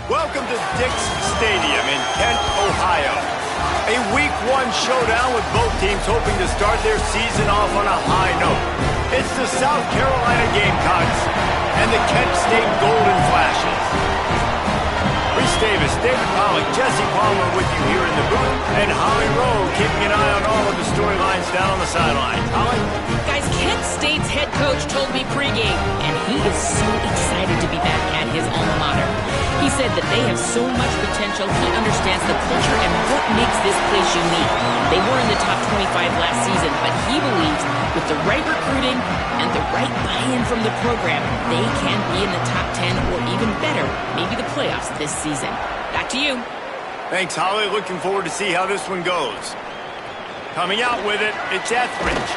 Welcome to Dick's Stadium in Kent, Ohio. A Week 1 showdown with both teams hoping to start their season off on a high note. It's the South Carolina Gamecocks and the Kent State Golden Flashes. Reese Davis, David Pollock, Jesse Palmer with you here in the booth, and Holly Rowe keeping an eye on all of the storylines down on the sideline. Holly? Guys, Kent State's head coach told me pregame, and he is so excited to be back at his alma mater. He said that they have so much potential, he understands the culture and what makes this place unique. They were in the top 25 last season, but he believes with the right recruiting and the right buy-in from the program, they can be in the top 10 or even better, maybe the playoffs this season. Back to you. Thanks, Holly. Looking forward to see how this one goes. Coming out with it, it's Etheridge.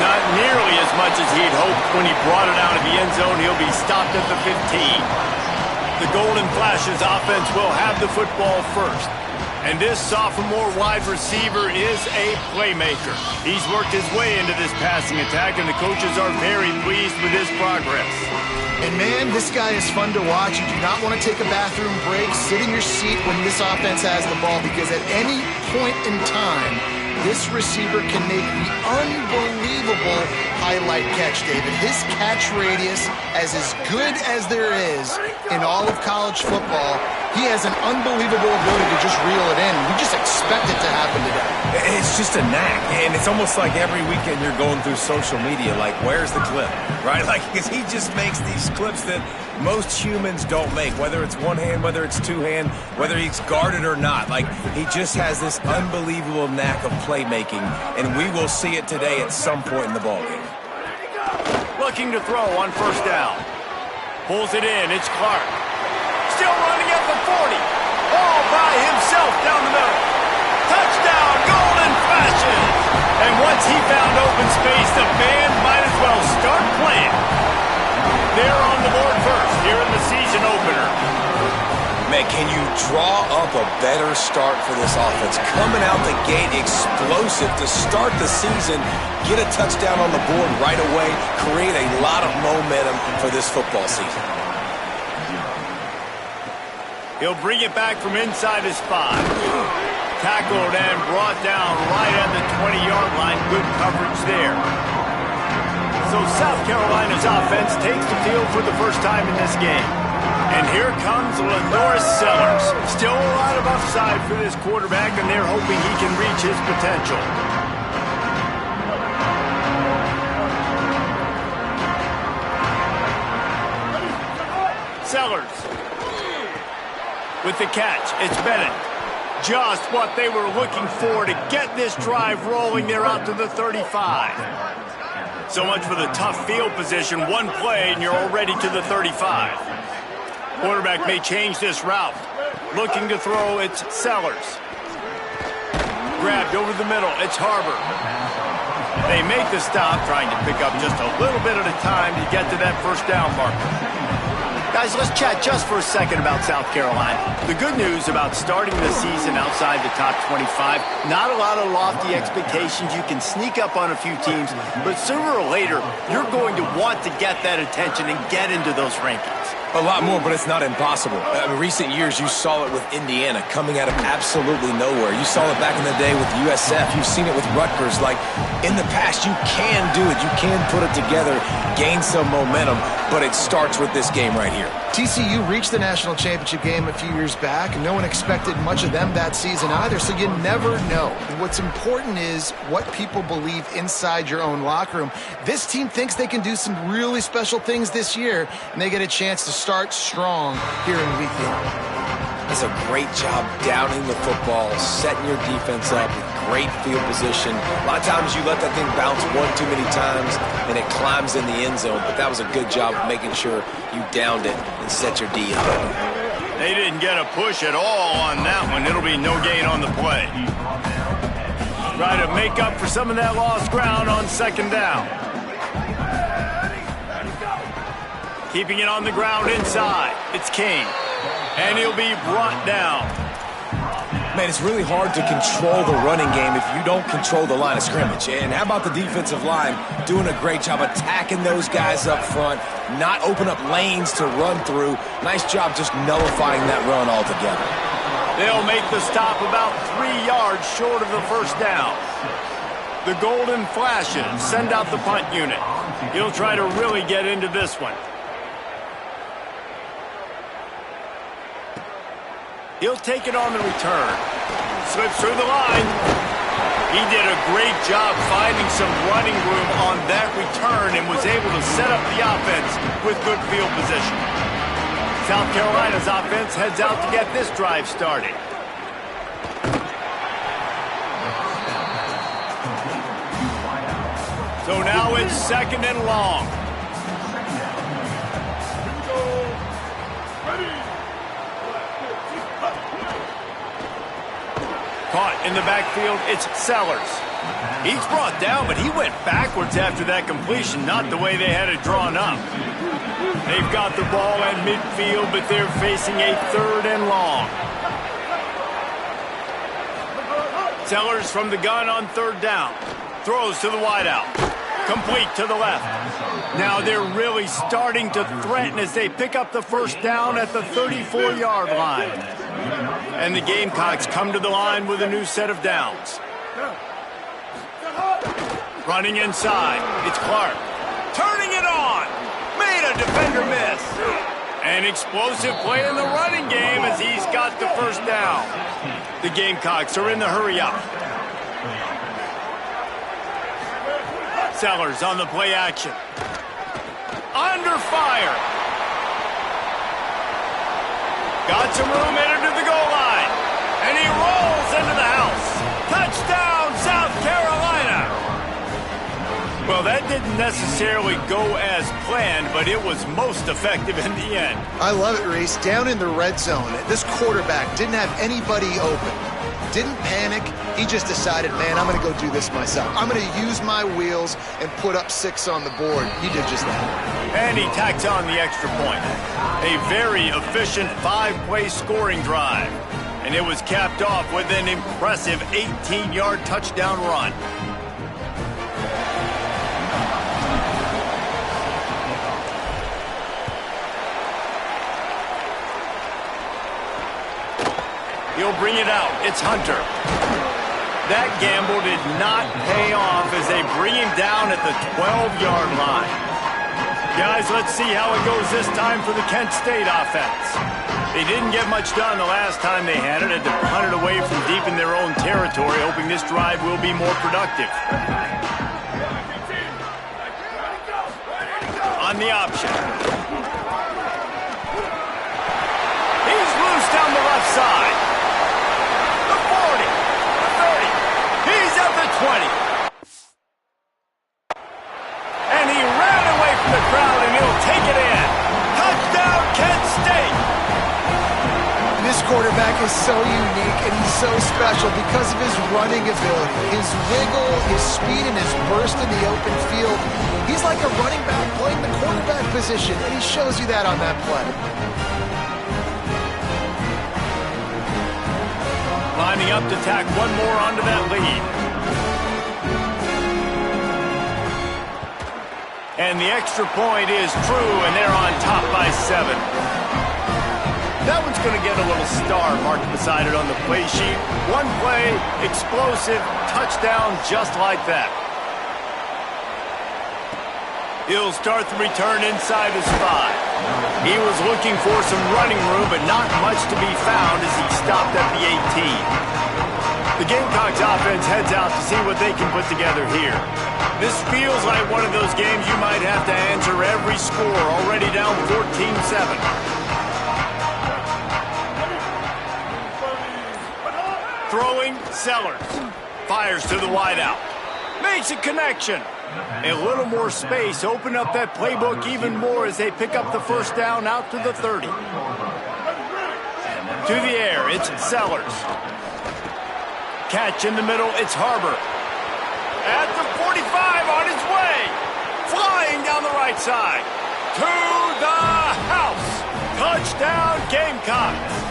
Not nearly as much as he'd hoped when he brought it out of the end zone. He'll be stopped at the 15. The Golden Flashes offense will have the football first. And this sophomore wide receiver is a playmaker. He's worked his way into this passing attack, and the coaches are very pleased with his progress. And man, this guy is fun to watch. You do not want to take a bathroom break, sit in your seat when this offense has the ball, because at any point in time, this receiver can make the unbelievable highlight catch, David. His catch radius is as good as there is in all of college football. He has an unbelievable ability to just reel it in. We just expect it to happen today. It's just a knack, and it's almost like every weekend you're going through social media, like, where's the clip, right? Like, because he just makes these clips that most humans don't make, whether it's one hand, whether it's two hand, whether he's guarded or not. Like, he just has this unbelievable knack of playmaking, and we will see it today at some point in the ballgame. Looking to throw on first down. Pulls it in, it's Clark. Still running at the 40. All by himself down the middle. Touchdown, Golden Flashes! And once he found open space, the band might as well start playing. They're on the board first here in the season opener. Man, can you draw up a better start for this offense? Coming out the gate explosive to start the season, get a touchdown on the board right away, create a lot of momentum for this football season. He'll bring it back from inside his 5. Tackled and brought down right at the 20-yard line. Good coverage there. So South Carolina's offense takes the field for the first time in this game. And here comes Lenore Sellers. Still a lot of upside for this quarterback, and they're hoping he can reach his potential. Sellers with the catch. It's Bennett. Just what they were looking for to get this drive rolling. They're out to the 35. So much for the tough field position. One play, and you're already to the 35. Quarterback may change this route. Looking to throw, it's Sellers. Grabbed over the middle, it's Harbor. They make the stop, trying to pick up just a little bit at a time to get to that first down marker. Guys, let's chat just for a second about South Carolina. The good news about starting the season outside the top 25, not a lot of lofty expectations. You can sneak up on a few teams, but sooner or later, you're going to want to get that attention and get into those rankings. A lot more, but it's not impossible. In recent years, you saw it with Indiana coming out of absolutely nowhere. You saw it back in the day with USF. You've seen it with Rutgers. Like, in the past, you can do it. You can put it together, gain some momentum, but it starts with this game right here. TCU reached the national championship game a few years back, and no one expected much of them that season either, so you never know. What's important is what people believe inside your own locker room. This team thinks they can do some really special things this year, and they get a chance to start strong here in week 1. It's a great job downing the football, setting your defense up with great field position. A lot of times you let that thing bounce one too many times and it climbs in the end zone, but that was a good job of making sure you downed it and set your D up. They didn't get a push at all on that one. It'll be no gain on the play. Try to make up for some of that lost ground on second down. Keeping it on the ground inside. It's Kane. And he'll be brought down. Man, it's really hard to control the running game if you don't control the line of scrimmage. And how about the defensive line doing a great job attacking those guys up front, not open up lanes to run through. Nice job just nullifying that run altogether. They'll make the stop about 3 yards short of the first down. The golden flashes send out the punt unit. He'll try to really get into this one. He'll take it on the return. Slips through the line. He did a great job finding some running room on that return and was able to set up the offense with good field position. South Carolina's offense heads out to get this drive started. So now it's second and long. Caught in the backfield, it's Sellers. He's brought down, but he went backwards after that completion, not the way they had it drawn up. They've got the ball at midfield, but they're facing a third and long. Sellers from the gun on third down. Throws to the wideout. Complete to the left. Now they're really starting to threaten as they pick up the first down at the 34-yard line. And the Gamecocks come to the line with a new set of downs. Running inside, it's Clark. Turning it on! Made a defender miss. An explosive play in the running game as he's got the first down. The Gamecocks are in the hurry up. Sellers on the play action. Under fire. Got some room headed to the goal line. And he rolls into the house. Touchdown, South Carolina. Well, that didn't necessarily go as planned, but it was most effective in the end. I love it, Reese. Down in the red zone, this quarterback didn't have anybody open. Didn't panic. He just decided, man, I'm going to go do this myself. I'm going to use my wheels and put up 6 on the board. He did just that. And he tacks on the extra point. A very efficient 5-play scoring drive. And it was capped off with an impressive 18-yard touchdown run. He'll bring it out. It's Hunter. That gamble did not pay off as they bring him down at the 12-yard line. Guys, let's see how it goes this time for the Kent State offense. They didn't get much done the last time they had it. Had to punt it away from deep in their own territory, hoping this drive will be more productive. On the option. He's loose down the left side. The 40, the 30. He's at the 20. And he ran away from the crowd, and he'll take it in. Touchdown, Kent State. This quarterback is so unique and he's so special because of his running ability, his wiggle, his speed, and his burst in the open field. He's like a running back playing the quarterback position, and he shows you that on that play. Lining up to tack one more onto that lead. And the extra point is true, and they're on top by 7. That one's going to get a little star marked beside it on the play sheet. One play, explosive, touchdown just like that. He'll start the return inside his 5. He was looking for some running room, but not much to be found as he stopped at the 18. The Gamecocks offense heads out to see what they can put together here. This feels like one of those games you might have to answer every score, already down 14-7. Throwing, Sellers. Fires to the wideout. Makes a connection. A little more space. Open up that playbook even more as they pick up the first down out to the 30. To the air, it's Sellers. Catch in the middle, it's Harbor. At the 45, on his way. Flying down the right side. To the house. Touchdown, Gamecocks.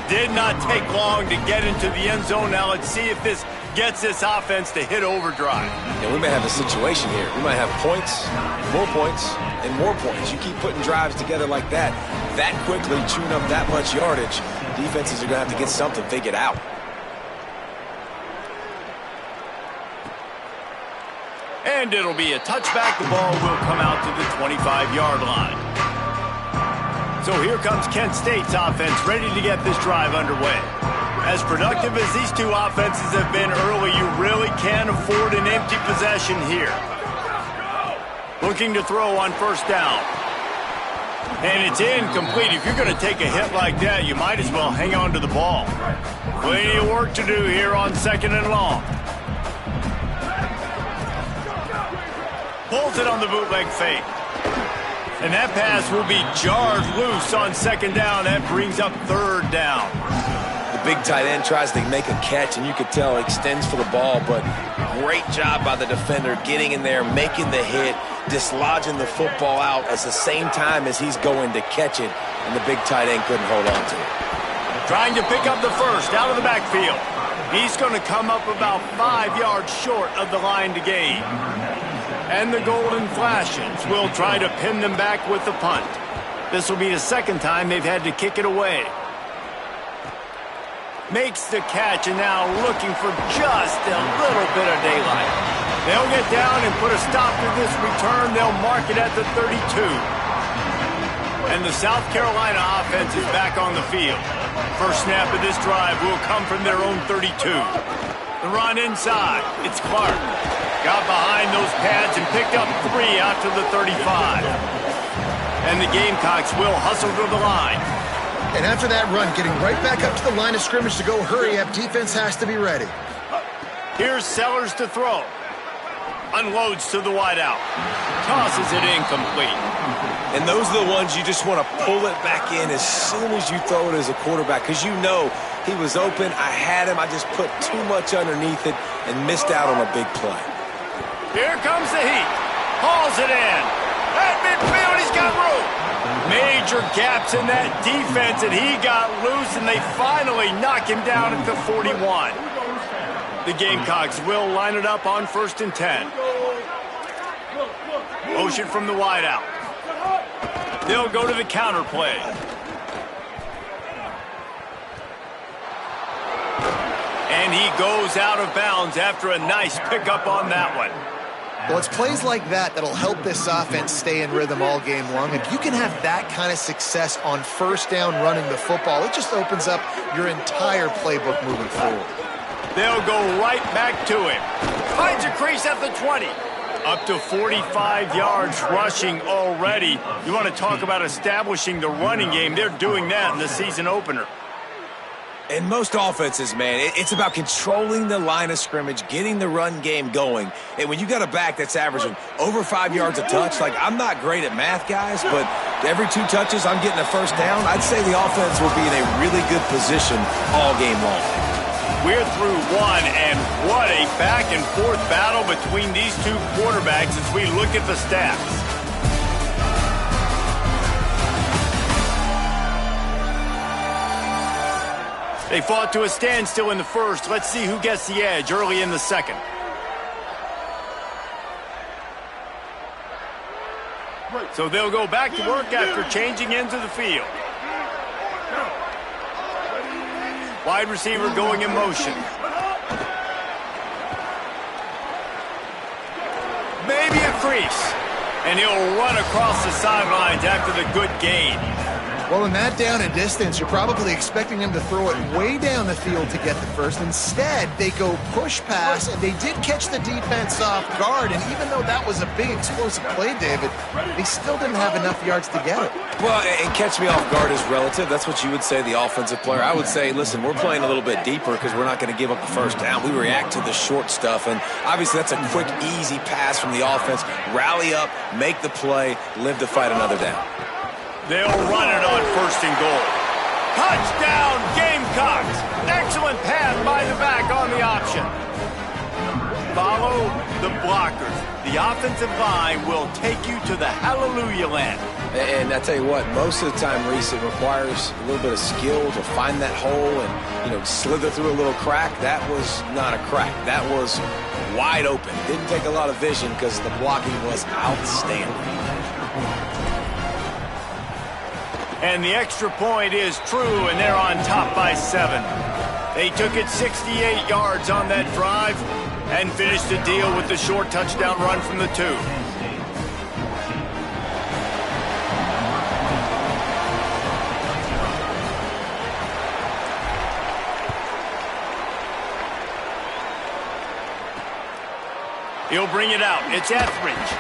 Did not take long to get into the end zone. Now let's see if this gets this offense to hit overdrive. And we may have a situation here. We might have points, and more points. You keep putting drives together like that quickly, chewing up that much yardage, defenses are going to have to get something figured out. And it'll be a touchback. The ball will come out to the 25-yard line. So here comes Kent State's offense, ready to get this drive underway. As productive as these two offenses have been early, you really can't afford an empty possession here. Looking to throw on first down. And it's incomplete. If you're going to take a hit like that, you might as well hang on to the ball. Plenty of work to do here on 2nd and long. Pulls it on the bootleg fake. And that pass will be jarred loose on 2nd down. That brings up 3rd down. The big tight end tries to make a catch, and you could tell extends for the ball, but great job by the defender getting in there, making the hit, dislodging the football out at the same time as he's going to catch it, and the big tight end couldn't hold on to it. Trying to pick up the first out of the backfield. He's going to come up about 5 yards short of the line to gain. And the Golden Flashes will try to pin them back with the punt. This will be the 2nd time they've had to kick it away. Makes the catch, and now looking for just a little bit of daylight. They'll get down and put a stop to this return. They'll mark it at the 32. And the South Carolina offense is back on the field. First snap of this drive will come from their own 32. The run inside. It's Clark. Got behind those pads and picked up 3 out to the 35. And the Gamecocks will hustle to the line. And after that run, getting right back up to the line of scrimmage to go hurry up, defense has to be ready. Here's Sellers to throw. Unloads to the wideout. Tosses it incomplete. And those are the ones you just want to pull it back in as soon as you throw it as a quarterback, because you know he was open, I had him, I just put too much underneath it and missed out on a big play. Here comes the heat. Hauls it in. At midfield, he's got room. Major gaps in that defense, and he got loose, and they finally knock him down at the 41. The Gamecocks will line it up on 1st and 10. Motion from the wideout. They'll go to the counter play. And he goes out of bounds after a nice pickup on that one. Well, it's plays like that that'll help this offense stay in rhythm all game long. If you can have that kind of success on 1st down running the football, it just opens up your entire playbook moving forward. They'll go right back to him. Finds a crease at the 20. Up to 45 yards rushing already. You want to talk about establishing the running game. They're doing that in the season opener. In most offenses, man, it's about controlling the line of scrimmage, getting the run game going. And when you got a back that's averaging over 5 yards a touch, like, I'm not great at math, guys, but every 2 touches I'm getting a 1st down, I'd say the offense will be in a really good position all game long. We're through one, and what a back-and-forth battle between these two quarterbacks as we look at the stats. They fought to a standstill in the first. Let's see who gets the edge early in the second. So they'll go back to work after changing into the field. Wide receiver going in motion. Maybe a crease. And he'll run across the sidelines after the good gain. Well, in that down and distance, you're probably expecting him to throw it way down the field to get the first. Instead, they go push pass, and they did catch the defense off guard. And even though that was a big explosive play, David, they still didn't have enough yards to get it. Well, and catch me off guard is relative. That's what you would say, the offensive player. I would say, listen, we're playing a little bit deeper because we're not going to give up the 1st down. We react to the short stuff, and obviously that's a quick, easy pass from the offense. Rally up, make the play, live to fight another down. They'll run it on 1st and goal. Touchdown, Gamecocks! Excellent pass by the back on the option. Follow the blockers. The offensive line will take you to the hallelujah land. And I tell you what, most of the time, Reese, it requires a little bit of skill to find that hole and, slither through a little crack. That was not a crack. That was wide open. Didn't take a lot of vision because the blocking was outstanding. And the extra point is true, and they're on top by 7. They took it 68 yards on that drive and finished the deal with the short touchdown run from the 2. He'll bring it out. It's Etheridge.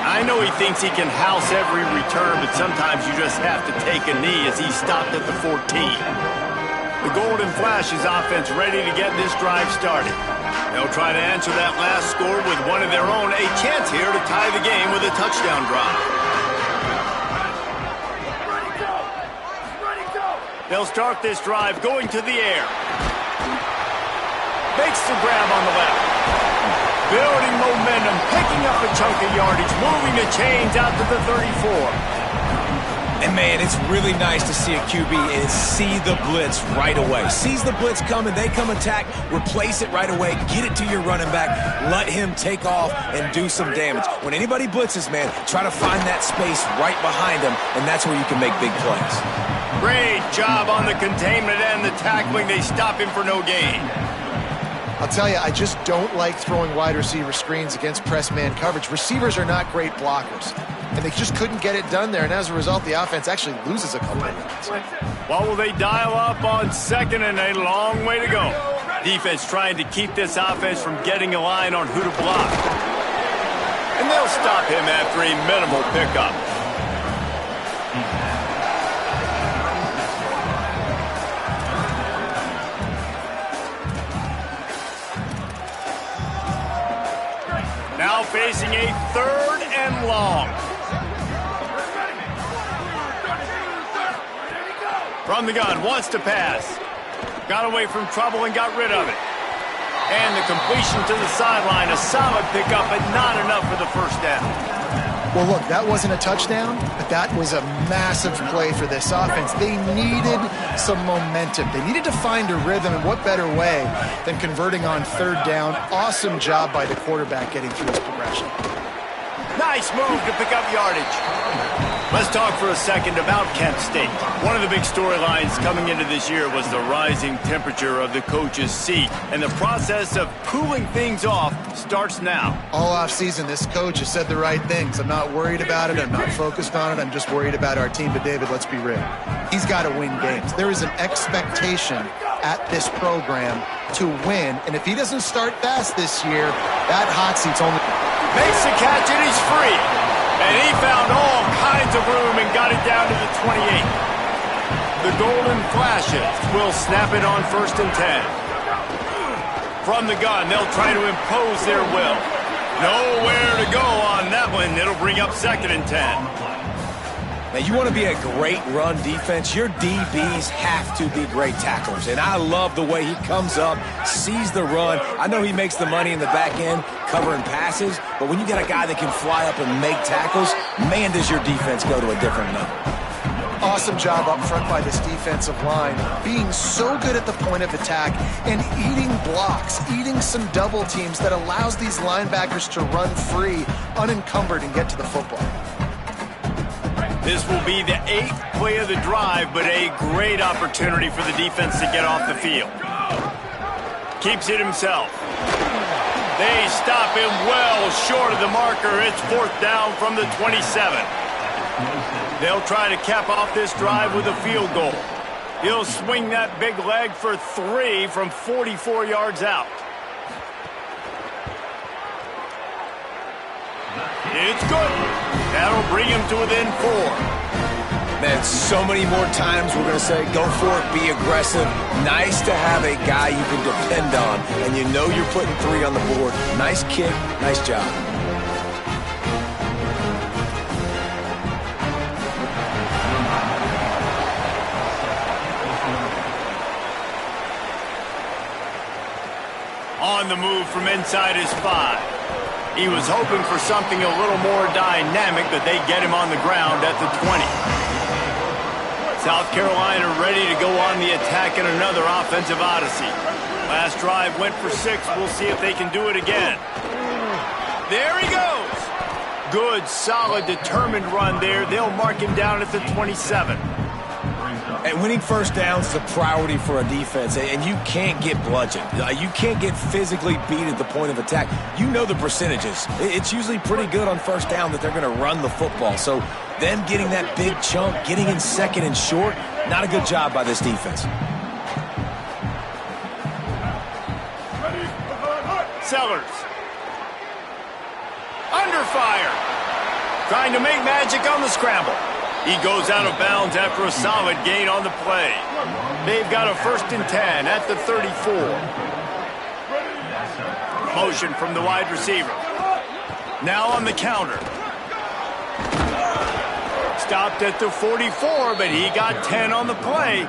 I know he thinks he can house every return, but sometimes you just have to take a knee as he stopped at the 14. The Golden Flash's offense ready to get this drive started. They'll try to answer that last score with one of their own. A chance here to tie the game with a touchdown drive. They'll start this drive going to the air. Makes the grab on the left. Building momentum, picking up a chunk of yardage, moving the chains out to the 34. And, man, it's really nice to see a QB and see the blitz right away. Sees the blitz coming, they come attack, replace it right away, get it to your running back, let him take off and do some damage. When anybody blitzes, man, try to find that space right behind him, and that's where you can make big plays. Great job on the containment and the tackling. They stop him for no gain. I'll tell you, I just don't like throwing wide receiver screens against press man coverage. Receivers are not great blockers, and they just couldn't get it done there, and as a result, the offense actually loses a couple of yards. Well, will they dial up on 2nd and a long way to go? Defense trying to keep this offense from getting a line on who to block. And they'll stop him after a minimal pickup. Now facing a 3rd and long. From the gun, wants to pass. Got away from trouble and got rid of it. And the completion to the sideline, a solid pickup, but not enough for the first down. Well, look, that wasn't a touchdown, but that was a massive play for this offense. They needed some momentum. They needed to find a rhythm, and what better way than converting on 3rd down. Awesome job by the quarterback getting through his progression. Nice move to pick up yardage. Let's talk for a second about Kent State. One of the big storylines coming into this year was the rising temperature of the coach's seat, and the process of cooling things off starts now. All offseason, this coach has said the right things. I'm not worried about it. I'm not focused on it. I'm just worried about our team. But, David, let's be real. He's got to win games. There is an expectation at this program to win, and if he doesn't start fast this year, that hot seat's only... Makes the catch, and he's free. And he found all kinds of room and got it down to the 28. The golden flashes will snap it on 1st and 10. From the gun, they'll try to impose their will. Nowhere to go on that one. It'll bring up 2nd and 10. Now, you want to be a great run defense, your DBs have to be great tacklers. And I love the way he comes up, sees the run. I know he makes the money in the back end covering passes, but when you got a guy that can fly up and make tackles, man, does your defense go to a different level. Awesome job up front by this defensive line, being so good at the point of attack and eating blocks, eating some double teams that allows these linebackers to run free, unencumbered, and get to the football. This will be the 8th play of the drive, but a great opportunity for the defense to get off the field. Keeps it himself. They stop him well short of the marker. It's 4th down from the 27. They'll try to cap off this drive with a field goal. He'll swing that big leg for 3 from 44 yards out. It's good. That'll bring him to within 4. Man, so many more times we're going to say, go for it, be aggressive. Nice to have a guy you can depend on, and you know you're putting 3 on the board. Nice kick, nice job. On the move from inside his 5. He was hoping for something a little more dynamic, but they get him on the ground at the 20. South Carolina ready to go on the attack in another offensive odyssey. Last drive went for 6. We'll see if they can do it again. There he goes. Good, solid, determined run there. They'll mark him down at the 27. And winning first downs is a priority for a defense, and you can't get bludgeoned. You can't get physically beat at the point of attack. You know the percentages. It's usually pretty good on first down that they're going to run the football. So them getting that big chunk, getting in 2nd and short, not a good job by this defense. Sellers. Under fire. Trying to make magic on the scramble. He goes out of bounds after a solid gain on the play. They've got a 1st and 10 at the 34. Motion from the wide receiver. Now on the counter. Stopped at the 44, but he got 10 on the play.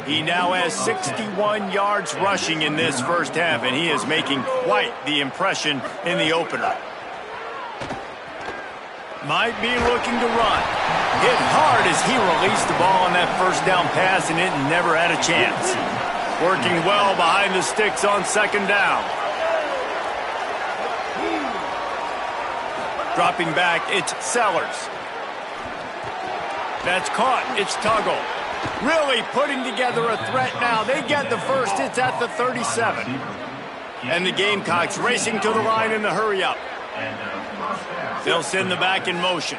He now has 61 yards rushing in this first half, and he is making quite the impression in the opener. Might be looking to run. Hit hard as he released the ball on that first down pass, and it never had a chance. Working well behind the sticks on 2nd down. Dropping back, it's Sellers. That's caught. It's Tuggle. Really putting together a threat now. They get the first. It's at the 37. And the Gamecocks racing to the line in the hurry-up. They'll send the back in motion.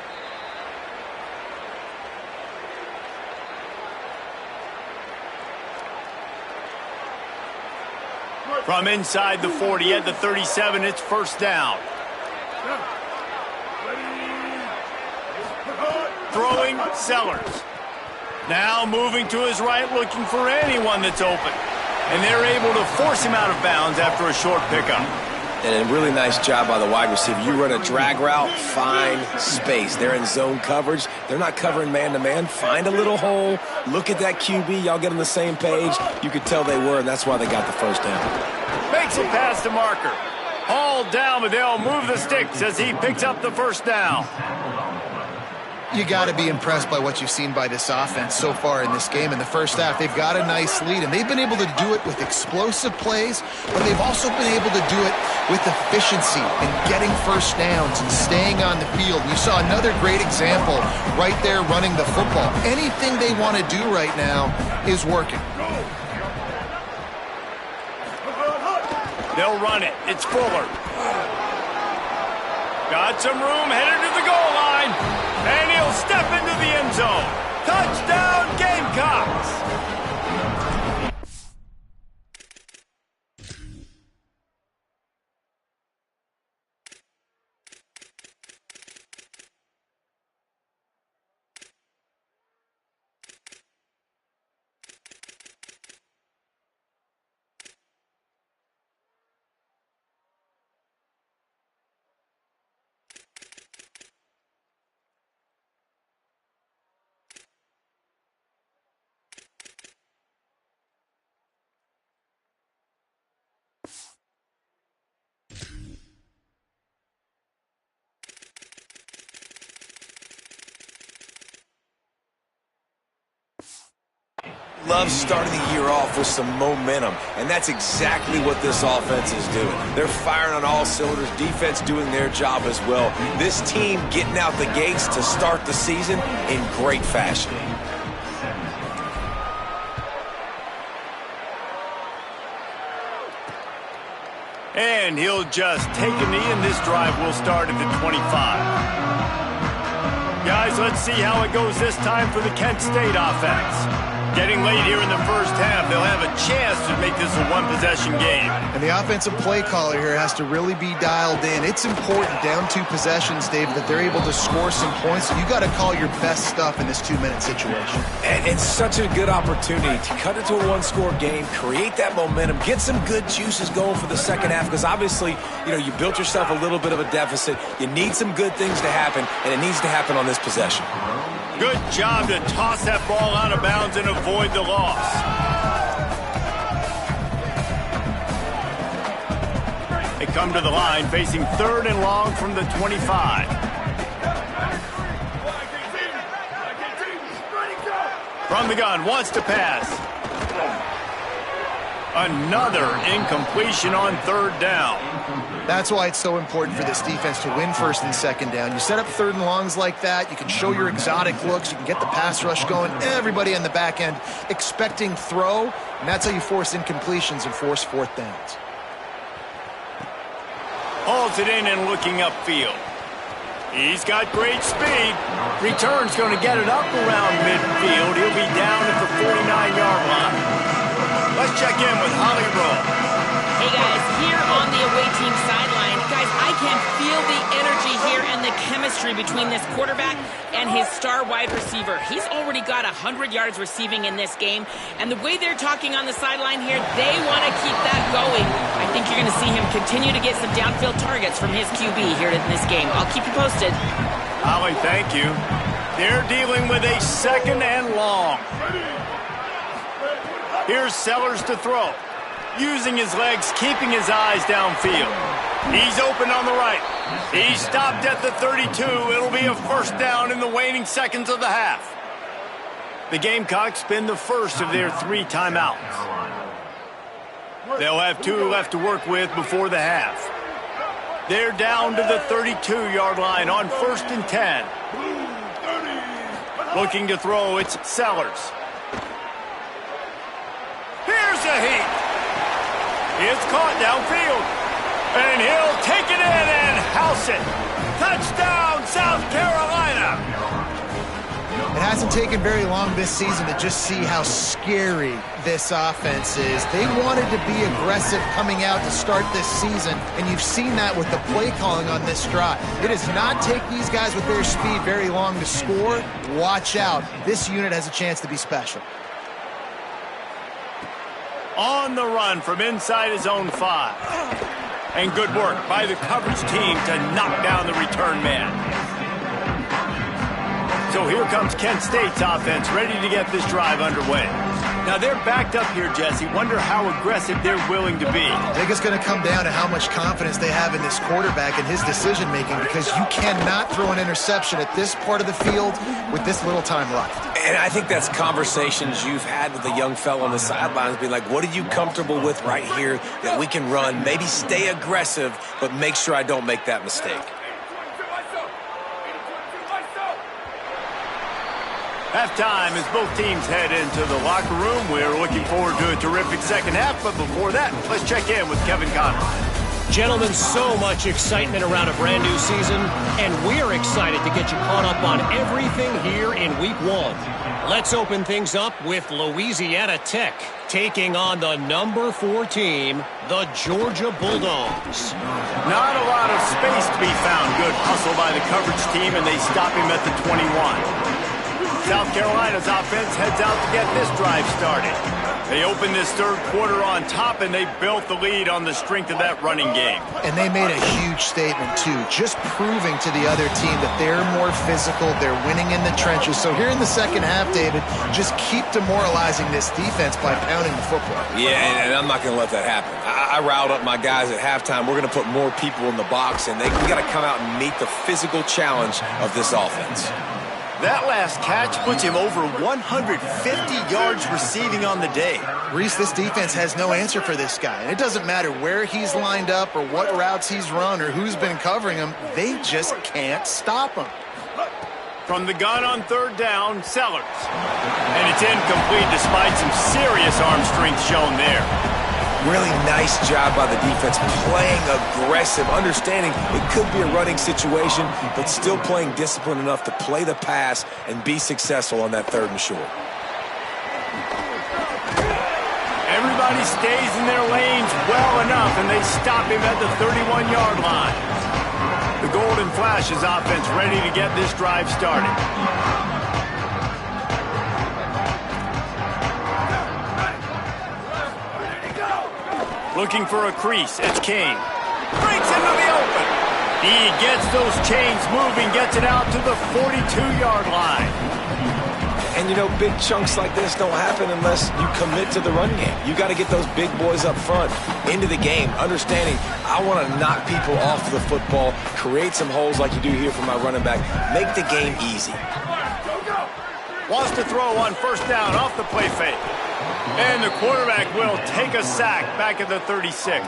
From inside the 40 at the 37, it's 1st down. Throwing Sellers. Now moving to his right, looking for anyone that's open. And they're able to force him out of bounds after a short pickup. And a really nice job by the wide receiver. You run a drag route, find space. They're in zone coverage. They're not covering man-to-man. Find a little hole. Look at that QB. Y'all get on the same page. You could tell they were, and that's why they got the first down. Makes it past the marker. All down, but they'll move the sticks as he picks up the first down. You got to be impressed by what you've seen by this offense so far in this game. In the first half, they've got a nice lead, and they've been able to do it with explosive plays, but they've also been able to do it with efficiency and getting first downs and staying on the field. You saw another great example right there running the football. Anything they want to do right now is working. They'll run it. It's Fuller. Got some room, headed to the goal line. And he'll step into the end zone. Touchdown, Gamecocks! Love starting the year off with some momentum, and that's exactly what this offense is doing. They're firing on all cylinders, defense doing their job as well. This team getting out the gates to start the season in great fashion. And he'll just take a knee, and this drive will start at the 25. Guys, let's see how it goes this time for the Kent State offense. Getting late here in the first half, they'll have a chance to make this a one-possession game. And the offensive play caller here has to really be dialed in. It's important down 2 possessions, Dave, that they're able to score some points. You got to call your best stuff in this 2-minute situation. And it's such a good opportunity to cut it to a one-score game, create that momentum, get some good juices going for the second half, because obviously, you built yourself a little bit of a deficit. You need some good things to happen, and it needs to happen on this possession. Good job to toss that ball out of bounds and avoid the loss. They come to the line facing 3rd and long from the 25. From the gun, wants to pass. Another incompletion on 3rd down. That's why it's so important for this defense to win 1st and 2nd down. You set up 3rd and longs like that, you can show your exotic looks, you can get the pass rush going, everybody on the back end expecting throw, and that's how you force incompletions and force 4th downs. Hauls it in and looking upfield. He's got great speed. Return's going to get it up around midfield. He'll be down at the 49-yard line. Let's check in with Holly Rowe. Hey guys, here on the away team sideline, guys, I can feel the energy here and the chemistry between this quarterback and his star wide receiver. He's already got 100 yards receiving in this game, and the way they're talking on the sideline here, they want to keep that going. I think you're going to see him continue to get some downfield targets from his QB here in this game. I'll keep you posted. Holly, thank you. They're dealing with a 2nd and long. Here's Sellers to throw. Using his legs, keeping his eyes downfield. He's open on the right. He's stopped at the 32. It'll be a 1st down in the waning seconds of the half. The Gamecocks spend the first of their 3 timeouts. They'll have 2 left to work with before the half. They're down to the 32-yard line on 1st and 10. Looking to throw, it's Sellers. Here's a heat. It's caught downfield. And he'll take it in and house it. Touchdown, South Carolina. It hasn't taken very long this season to just see how scary this offense is. They wanted to be aggressive coming out to start this season, and you've seen that with the play calling on this drive. It does not take these guys with their speed very long to score. Watch out. This unit has a chance to be special. On the run from inside his own 5. And good work by the coverage team to knock down the return man. So here comes Kent State's offense, ready to get this drive underway. Now they're backed up here, Jesse. Wonder how aggressive they're willing to be. I think it's going to come down to how much confidence they have in this quarterback and his decision-making, because you cannot throw an interception at this part of the field with this little time left. And I think that's conversations you've had with a young fellow on the sidelines, being like, what are you comfortable with right here that we can run? Maybe stay aggressive, but make sure I don't make that mistake. Halftime as both teams head into the locker room. We're looking forward to a terrific second half, but before that, let's check in with Kevin Conroy. Gentlemen, so much excitement around a brand new season, and we're excited to get you caught up on everything here in Week 1. Let's open things up with Louisiana Tech taking on the number 4 team, the Georgia Bulldogs. Not a lot of space to be found. Good hustle by the coverage team, and they stop him at the 21. South Carolina's offense heads out to get this drive started. They opened this third quarter on top, and they built the lead on the strength of that running game. And they made a huge statement, too, just proving to the other team that they're more physical, they're winning in the trenches. So here in the second half, David, just keep demoralizing this defense by pounding the football. Yeah, and I'm not going to let that happen. I riled up my guys at halftime. We're going to put more people in the box, and we got to come out and meet the physical challenge of this offense. That last catch puts him over 150 yards receiving on the day. Reese, this defense has no answer for this guy. And it doesn't matter where he's lined up or what routes he's run or who's been covering him. They just can't stop him. From the gun on third down, Sellers. And it's incomplete despite some serious arm strength shown there. Really nice job by the defense, playing aggressive, understanding it could be a running situation, but still playing disciplined enough to play the pass and be successful on that 3rd and short. Everybody stays in their lanes well enough, and they stop him at the 31-yard line. The Golden Flash's offense ready to get this drive started. Looking for a crease, it's King. Breaks into the open. He gets those chains moving, gets it out to the 42-yard line. And, you know, big chunks like this don't happen unless you commit to the run game. You got to get those big boys up front into the game, understanding I want to knock people off the football, create some holes like you do here for my running back, make the game easy. Wants to throw on first down off the play fake. And the quarterback will take a sack back at the 36.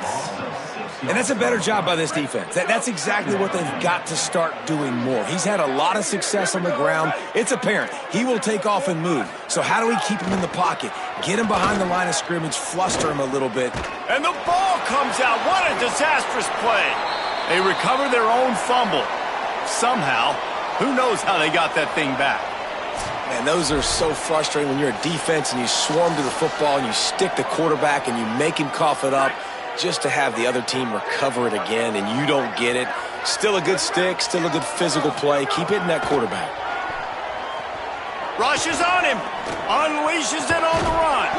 And that's a better job by this defense. That's exactly what they've got to start doing more. He's had a lot of success on the ground. It's apparent he will take off and move. So how do we keep him in the pocket? Get him behind the line of scrimmage, fluster him a little bit. And the ball comes out. What a disastrous play. They recover their own fumble. Somehow, who knows how they got that thing back. And those are so frustrating when you're a defense and you swarm to the football and you stick the quarterback and you make him cough it up just to have the other team recover it again and you don't get it. Still a good stick, still a good physical play. Keep hitting that quarterback. Rushes on him. Unleashes it on the run.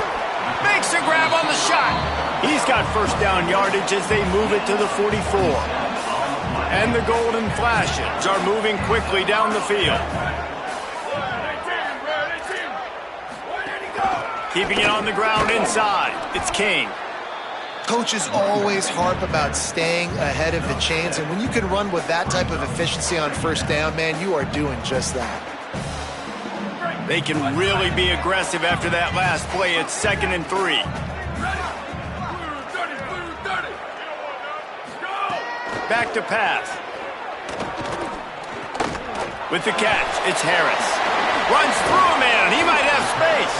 Makes a grab on the shot. He's got first down yardage as they move it to the 44. And the Golden Flashes are moving quickly down the field. Keeping it on the ground inside. It's King. Coaches always harp about staying ahead of the chains, and when you can run with that type of efficiency on first down, man, you are doing just that. They can really be aggressive after that last play. It's 2nd and 3. Back to pass. With the catch, it's Harris. Runs through a man. He might have space.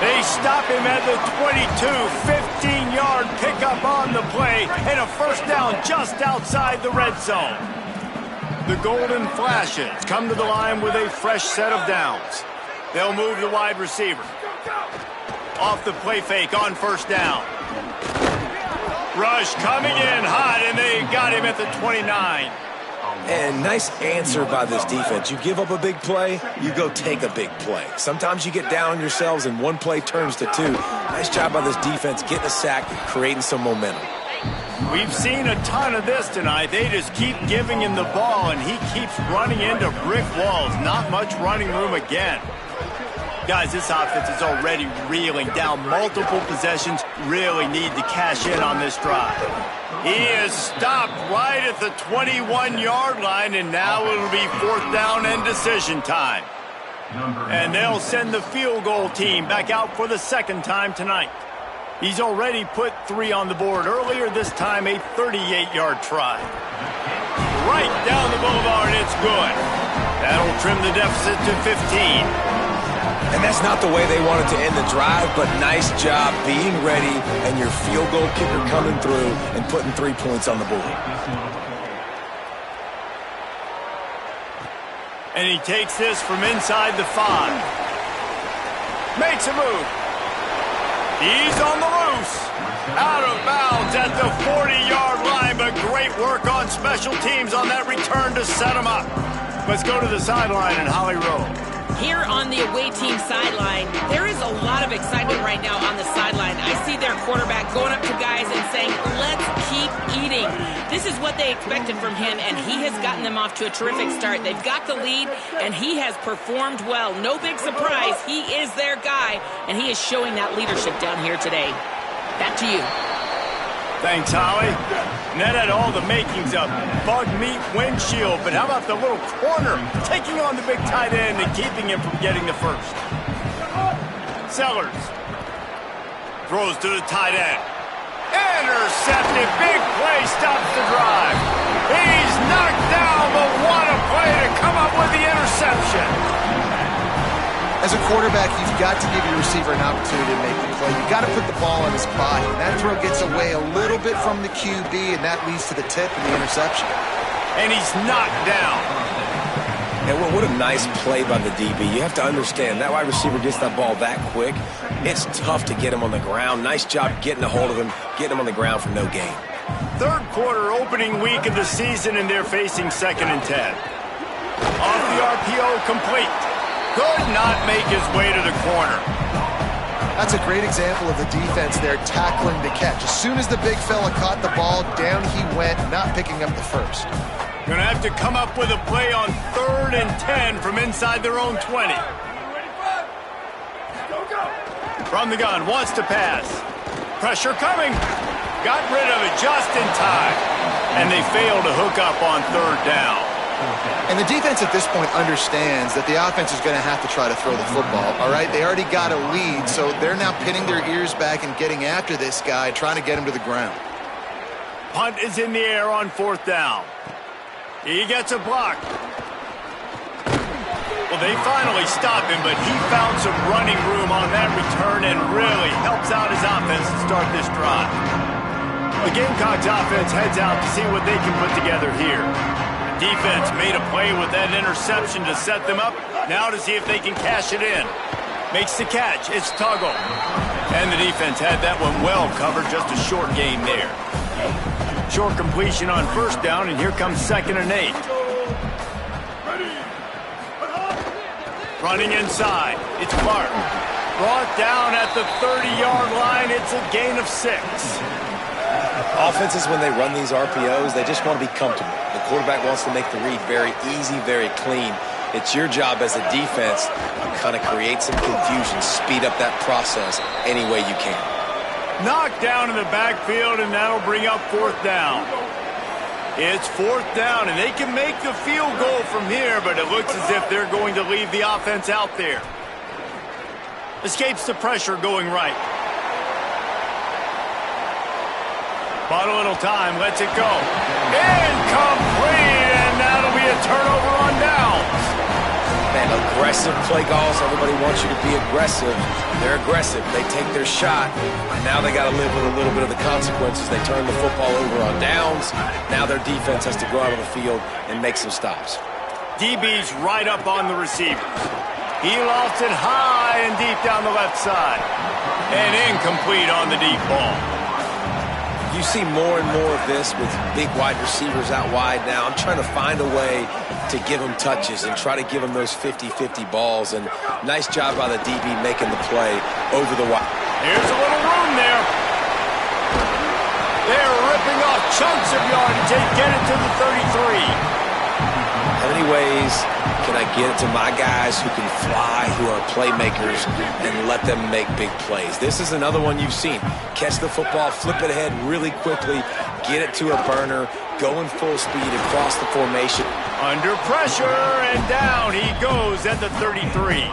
They stop him at the 22. 15-yard pickup on the play and a first down just outside the red zone. The Golden Flashes come to the line with a fresh set of downs. They'll move the wide receiver. Off the play fake on first down. Rush coming in hot, and they got him at the 29. And nice answer by this defense. You give up a big play, you go take a big play. Sometimes you get down on yourselves and one play turns to two. Nice job by this defense getting a sack, creating some momentum. We've seen a ton of this tonight. They just keep giving him the ball, and he keeps running into brick walls. Not much running room again. Guys, this offense is already reeling down multiple possessions. Really need to cash in on this drive. He is stopped right at the 21-yard line, and now it'll be 4th down and decision time. And they'll send the field goal team back out for the 2nd time tonight. He's already put 3 on the board earlier, this time a 38-yard try. Right down the boulevard, it's good. That'll trim the deficit to 15. And that's not the way they wanted to end the drive, but nice job being ready and your field goal kicker coming through and putting 3 points on the board. And he takes this from inside the 5. Makes a move. He's on the loose. Out of bounds at the 40-yard line, but great work on special teams on that return to set him up. Let's go to the sideline in Holly Rowe. Here on the away team sideline, there is a lot of excitement right now on the sideline. I see their quarterback going up to guys and saying, let's keep eating. This is what they expected from him, and he has gotten them off to a terrific start. They've got the lead, and he has performed well. No big surprise. He is their guy, and he is showing that leadership down here today. Back to you. Thanks, Holly. And that had all the makings of bug meat windshield, but how about the little corner taking on the big tight end and keeping him from getting the first? Sellers throws to the tight end. Intercepted. Big play stops the drive. He's knocked down, but what a play to come up with the interception. As a quarterback, you've got to give your receiver an opportunity to make the play. You've got to put the ball on his body. That throw gets away a little bit from the QB, and that leads to the tip and the interception. And he's knocked down. And what a nice play by the DB. You have to understand, that wide receiver gets that ball that quick. It's tough to get him on the ground. Nice job getting a hold of him, getting him on the ground for no gain. 3rd quarter opening week of the season, and they're facing 2nd and 10. Off the RPO, complete. Could not make his way to the corner. That's a great example of the defense there tackling the catch. As soon as the big fella caught the ball, down he went, not picking up the first. Gonna have to come up with a play on 3rd and 10 from inside their own 20. From the gun, wants to pass. Pressure coming. Got rid of it just in time. And they fail to hook up on 3rd down. And the defense at this point understands that the offense is going to have to try to throw the football, all right? They already got a lead, so they're now pinning their ears back and getting after this guy, trying to get him to the ground. Punt is in the air on 4th down. He gets a block. Well, they finally stop him, but he found some running room on that return and really helps out his offense to start this drive. The Gamecocks offense heads out to see what they can put together here. Defense made a play with that interception to set them up. Now to see if they can cash it in. Makes the catch. It's Tuggle. And the defense had that one well covered. Just a short gain there. Short completion on 1st down, and here comes 2nd and 8. Running inside. It's Clark. Brought down at the 30-yard line. It's a gain of 6. Offenses, when they run these RPOs, they just want to be comfortable. The quarterback wants to make the read very easy, very clean. It's your job as a defense to kind of create some confusion, speed up that process any way you can. Knocked down in the backfield, and that'll bring up 4th down. It's 4th down, and they can make the field goal from here, but it looks as if they're going to leave the offense out there. Escapes the pressure going right. Bought a little time, lets it go. Incomplete, and that'll be a turnover on downs. Man, aggressive play calls. Everybody wants you to be aggressive. They're aggressive. They take their shot, and now they got to live with a little bit of the consequences. They turn the football over on downs. Now their defense has to go out on the field and make some stops. DB's right up on the receivers. He lofts it high and deep down the left side. And incomplete on the deep ball. You see more and more of this with big wide receivers out wide now. I'm trying to find a way to give them touches and try to give them those 50-50 balls. And nice job by the DB making the play over the wide. Here's a little room there. They're ripping off chunks of yardage. They get it to the 33. How many ways can I get it to my guys who can fly, who are playmakers, and let them make big plays? This is another one you've seen. Catch the football, flip it ahead really quickly, get it to a burner, go in full speed across the formation. Under pressure, and down he goes at the 33.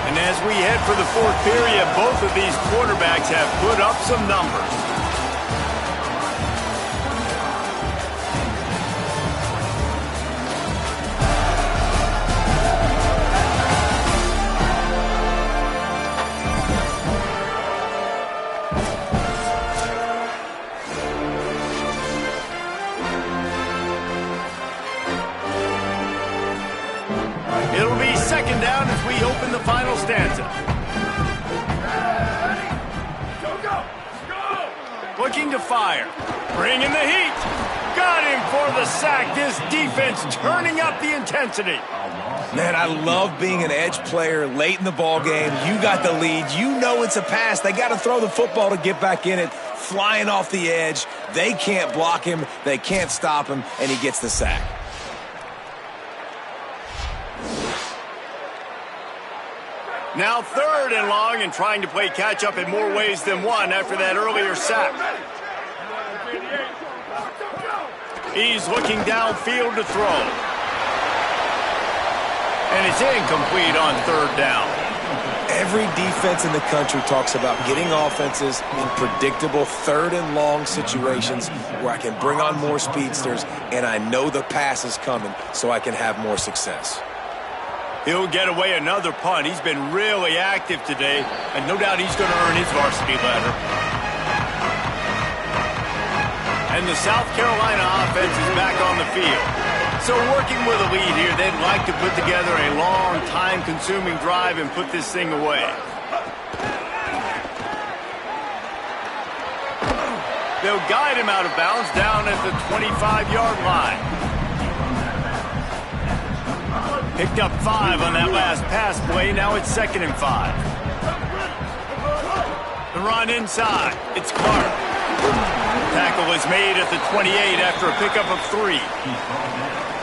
And as we head for the fourth period, both of these quarterbacks have put up some numbers. It'll be second down as we open the final stanza. Looking to fire. Bringing the heat. Got him for the sack. This defense turning up the intensity. Man, I love being an edge player late in the ball game. You got the lead. You know it's a pass. They got to throw the football to get back in it. Flying off the edge. They can't block him. They can't stop him, and he gets the sack. Now third and long and trying to play catch-up in more ways than one after that earlier sack. He's looking downfield to throw. And it's incomplete on third down. Every defense in the country talks about getting offenses in predictable third and long situations where I can bring on more speedsters and I know the pass is coming so I can have more success. He'll get away another punt. He's been really active today, and no doubt he's going to earn his varsity letter. And the South Carolina offense is back on the field. So working with a lead here, they'd like to put together a long, time-consuming drive and put this thing away. They'll guide him out of bounds down at the 25-yard line. Picked up 5 on that last pass play. Now it's 2nd and 5. The run inside. It's Clark. Tackle is made at the 28 after a pickup of 3.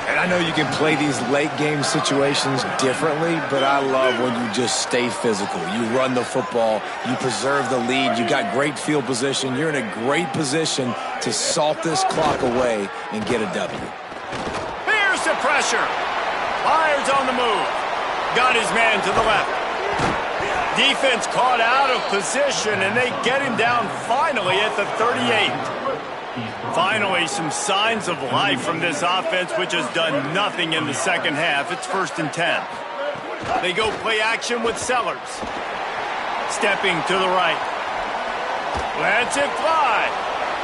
And I know you can play these late game situations differently, but I love when you just stay physical. You run the football. You preserve the lead. You got great field position. You're in a great position to salt this clock away and get a W. Here's the pressure. Myers on the move. Got his man to the left. Defense caught out of position, and they get him down finally at the 38. Finally, some signs of life from this offense, which has done nothing in the second half. It's 1st and 10. They go play action with Sellers. Stepping to the right. Lets it fly.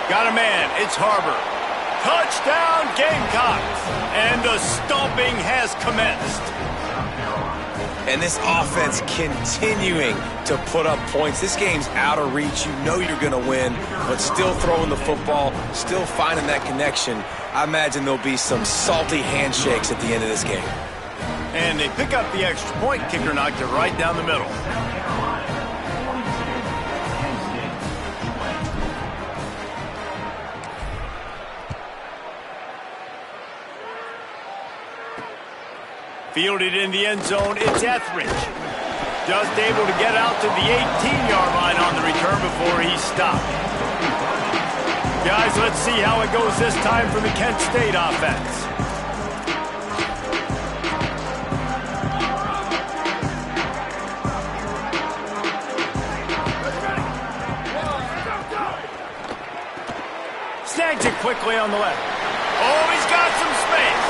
Got a man. It's Harbor. Touchdown, Gamecocks! And the stomping has commenced. And this offense continuing to put up points. This game's out of reach. You know you're going to win, but still throwing the football, still finding that connection. I imagine there'll be some salty handshakes at the end of this game. And they pick up the extra point. Kicker knocked it right down the middle. Fielded in the end zone, it's Etheridge. Just able to get out to the 18-yard line on the return before he stopped. Guys, let's see how it goes this time for the Kent State offense. Snags it quickly on the left. Oh, he's got some space.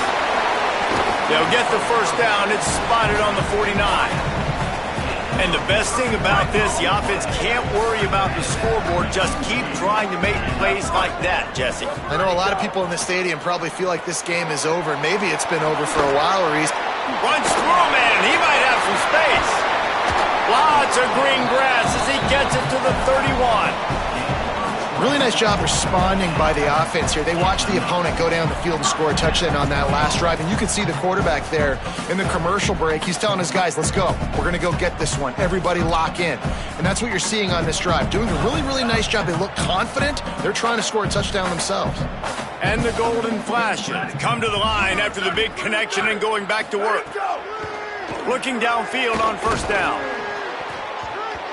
They'll get the first down. It's spotted on the 49. And the best thing about this, the offense can't worry about the scoreboard. Just keep trying to make plays like that, Jesse. I know a lot of people in the stadium probably feel like this game is over. Maybe it's been over for a while, Reese. Runs through a man. He might have some space. Lots of green grass as he gets it to the 31. Really nice job responding by the offense here. They watched the opponent go down the field and score a touchdown on that last drive, and you can see the quarterback there in the commercial break. He's telling his guys, let's go. We're going to go get this one. Everybody lock in. And that's what you're seeing on this drive. Doing a really, really nice job. They look confident. They're trying to score a touchdown themselves. And the golden flashes come to the line after the big connection and going back to work. Looking downfield on first down.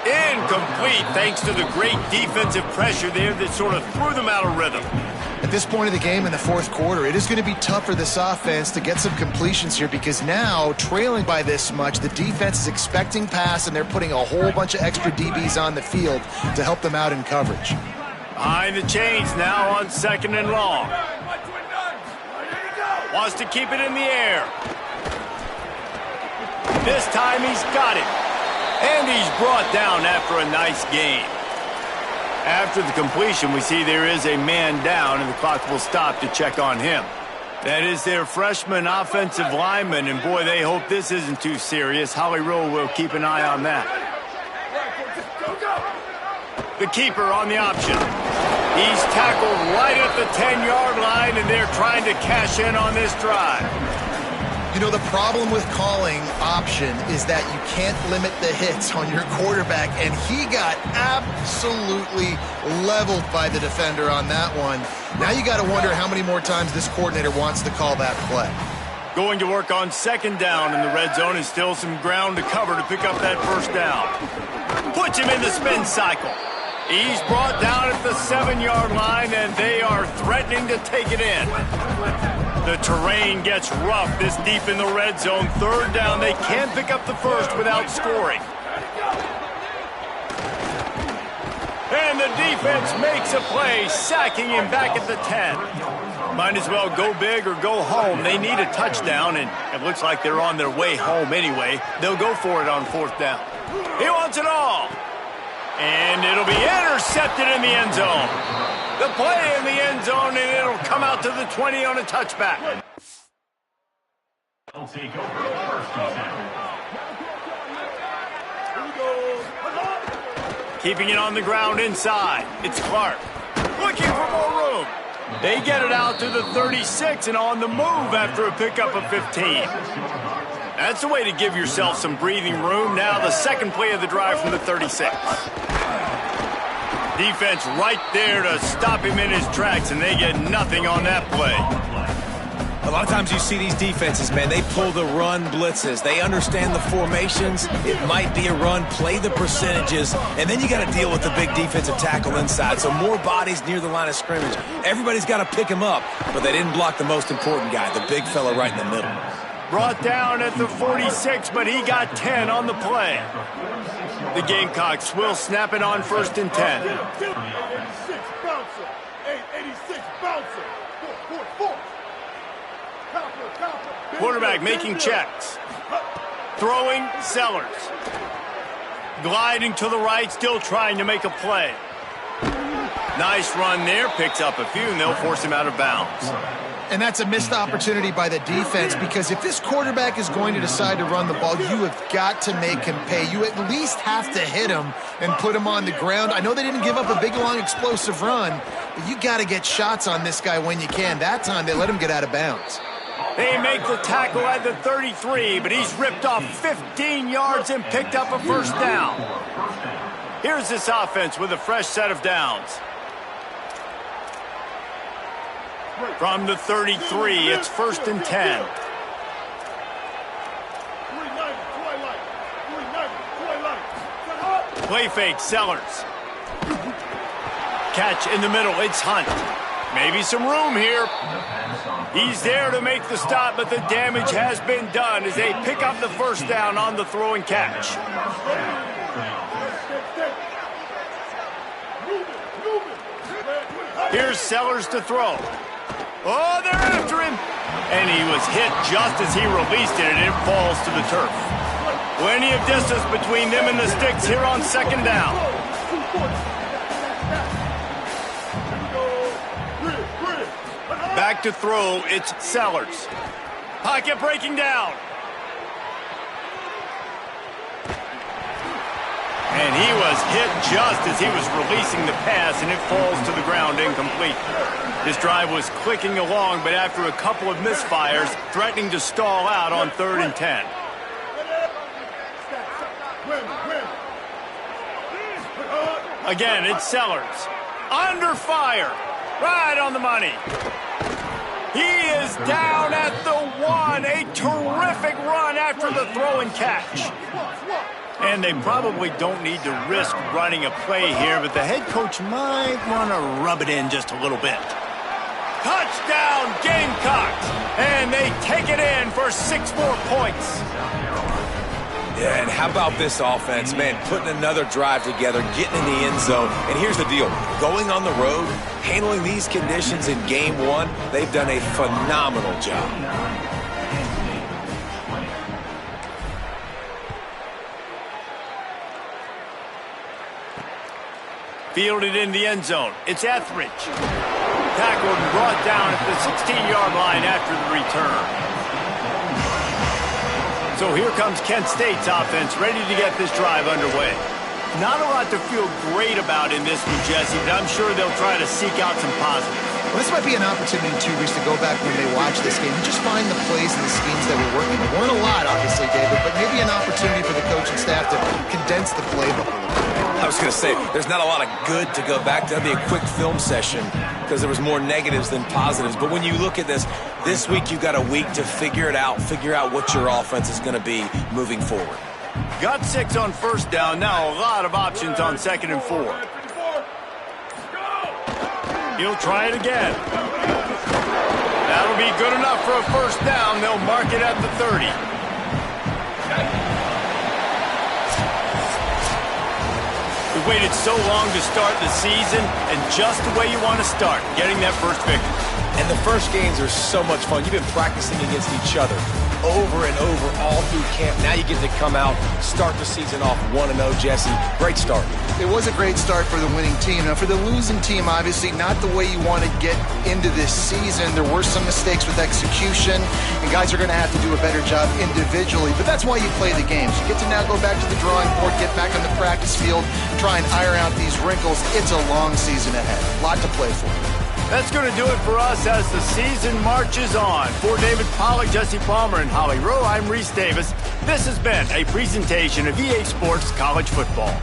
Incomplete thanks to the great defensive pressure there that sort of threw them out of rhythm. At this point of the game in the fourth quarter, it is going to be tough for this offense to get some completions here because now, trailing by this much, the defense is expecting pass and they're putting a whole bunch of extra DBs on the field to help them out in coverage. Behind the chains now on 2nd and long. Wants to keep it in the air. This time he's got it. And he's brought down after a nice gain. After the completion, we see there is a man down, and the clock will stop to check on him. That is their freshman offensive lineman, and boy, they hope this isn't too serious. Holly Rowe will keep an eye on that. The keeper on the option. He's tackled right at the 10-yard line, and they're trying to cash in on this drive. You know, the problem with calling option is that you can't limit the hits on your quarterback, and he got absolutely leveled by the defender on that one. Now you got to wonder how many more times this coordinator wants to call that play. Going to work on 2nd down in the red zone is still some ground to cover to pick up that first down. Puts him in the spin cycle. He's brought down at the 7-yard line, and they are threatening to take it in. The terrain gets rough this deep in the red zone. 3rd down, they can't pick up the first without scoring. And the defense makes a play, sacking him back at the 10. Might as well go big or go home. They need a touchdown, and it looks like they're on their way home anyway. They'll go for it on 4th down. He wants it all. And it'll be intercepted in the end zone. The play in the end zone, and it'll come out to the 20 on a touchback. They'll take over first and 10. Keeping it on the ground inside. It's Clark. Looking for more room. They get it out to the 36 and on the move after a pickup of 15. That's the way to give yourself some breathing room. Now the second play of the drive from the 36. Defense right there to stop him in his tracks, and they get nothing on that play. A lot of times you see these defenses, man, they pull the run blitzes. They understand the formations. It might be a run, play the percentages, and then you got to deal with the big defensive tackle inside. So more bodies near the line of scrimmage. Everybody's got to pick him up, but they didn't block the most important guy, the big fella right in the middle. Brought down at the 46, but he got 10 on the play. The Gamecocks will snap it on 1st and 10. 886 bouncer. 886 bouncer. 4. Quarterback making checks. Throwing, Sellers. Gliding to the right, still trying to make a play. Nice run there, picks up a few, and they'll force him out of bounds. And that's a missed opportunity by the defense because if this quarterback is going to decide to run the ball, you have got to make him pay. You at least have to hit him and put him on the ground. I know they didn't give up a big, long, explosive run, but you got to get shots on this guy when you can. That time, they let him get out of bounds. They make the tackle at the 33, but he's ripped off 15 yards and picked up a first down. Here's this offense with a fresh set of downs. From the 33, it's 1st and 10. Play fake, Sellers. Catch in the middle, it's Hunt. Maybe some room here. He's there to make the stop, but the damage has been done as they pick up the first down on the throw and catch. Here's Sellers to throw. Oh, they're after him. And he was hit just as he released it, and it falls to the turf. Plenty of distance between them and the sticks here on 2nd down. Back to throw, it's Sellers. Pocket breaking down. And he was hit just as he was releasing the pass, and it falls to the ground incomplete. This drive was clicking along, but after a couple of misfires, threatening to stall out on 3rd and 10. Again, it's Sellers. Under fire. Right on the money. He is down at the 1. A terrific run after the throw and catch. And they probably don't need to risk running a play here, but the head coach might want to rub it in just a little bit. Touchdown, Gamecocks! And they take it in for 6 more points. Yeah, and how about this offense, man, putting another drive together, getting in the end zone. And here's the deal. Going on the road, handling these conditions in game 1, they've done a phenomenal job. Fielded in the end zone. It's Etheridge. Tackled and brought down at the 16-yard line after the return. So here comes Kent State's offense, ready to get this drive underway. Not a lot to feel great about in this one, Jesse, but I'm sure they'll try to seek out some positives. Well, this might be an opportunity in 2 weeks to go back when they watch this game and just find the plays and the schemes that were working. There weren't a lot, obviously, David, but maybe an opportunity for the coaching staff to condense the playbook a little bit. I was going to say, there's not a lot of good to go back to. That'd be a quick film session because there was more negatives than positives. But when you look at this week you've got a week to figure it out, figure out what your offense is going to be moving forward. Got 6 on 1st down. Now a lot of options on 2nd and 4. He'll try it again. That'll be good enough for a 1st down. They'll mark it at the 30. We waited so long to start the season, and just the way you want to start, getting that first victory. And the first games are so much fun. You've been practicing against each other over and over all through camp. Now you get to come out, start the season off 1-0, Jesse. Great start. It was a great start for the winning team. Now, for the losing team, obviously, not the way you want to get into this season. There were some mistakes with execution, and guys are going to have to do a better job individually. But that's why you play the games. You get to now go back to the drawing board, get back on the practice field, try and iron out these wrinkles. It's a long season ahead. A lot to play for. That's going to do it for us as the season marches on. For David Pollack, Jesse Palmer, and Holly Rowe, I'm Reese Davis. This has been a presentation of EA Sports College Football.